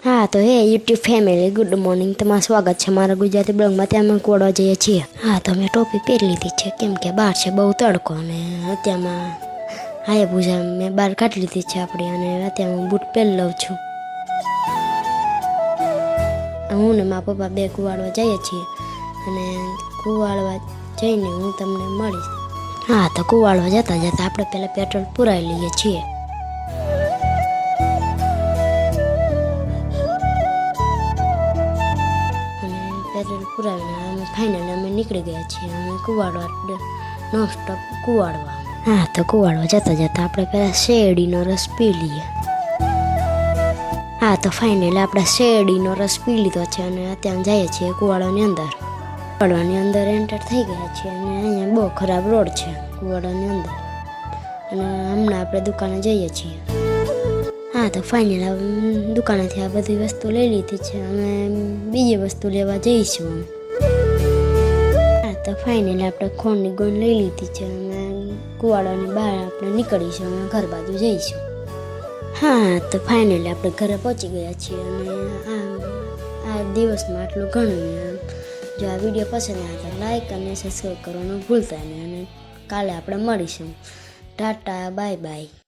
હા તો હે યુટ્યુબ ફેમિલી ગુડ મોર્નિંગ, તમારું સ્વાગત છે મારા ગુજરાતી બ્લોગમાં. ત્યાં અમે કુવાડવા જઈએ છીએ. હા તો મેં ટોપી પહેરી લીધી છે કેમ કે બહાર છે બહુ તડકો, અને અત્યારમાં હાયાબુઝા મેં બહાર કાઢી લીધી છે આપણી, અને અત્યારે હું બૂટ પહેરી લઉં છું. હું ને મારા પપ્પા બે કુવાડવા જઈએ છીએ, અને કુવાડવા જઈને હું તમને મળીશ. હા તો કુવાડવા જતા જતા આપણે પહેલાં પેટ્રોલ પુરાવી લઈએ છીએ. પેટ્રોલ પુરાવીને અમે ફાઇનલી અમે નીકળી ગયા છીએ. અમે કુવાડવા નોન સ્ટોપ કુવાડવા. હા તો કુવાડવા જતા જતા આપણે પહેલાં શેરડીનો રસ પી લઈએ. હા તો ફાઇનલી આપણે શેરડીનો રસ પી લીધો છે, અને અત્યારે જઈએ છીએ કુવાડવાની અંદર. કુવાડવાની અંદર એન્ટર થઈ ગયા છીએ, અને અહીંયા બહુ ખરાબ રોડ છે કુવાડવાની અંદર, અને હમણાં આપણે દુકાને જઈએ છીએ. હા તો ફાઇનલ દુકાનેથી આ બધી વસ્તુ લઈ લીધી છે, અમે બીજી વસ્તુ લેવા જઈશું. હા તો ફાઇનલી આપણે ખોળની ગોળ લઈ લીધી છે, અને કુવાડાની બહાર આપણે નીકળીશું, અમે ઘર બાજુ જઈશું. હા તો ફાઇનલી આપણે ઘરે પહોંચી ગયા છીએ, અને આ દિવસમાં આટલું ઘણું. જો આ વિડીયો પસંદ આવે તો લાઈક અને સબસ્ક્રાઈબ કરવાનું ભૂલતા નહીં, અને કાલે આપણે મળીશું. Tata bye bye.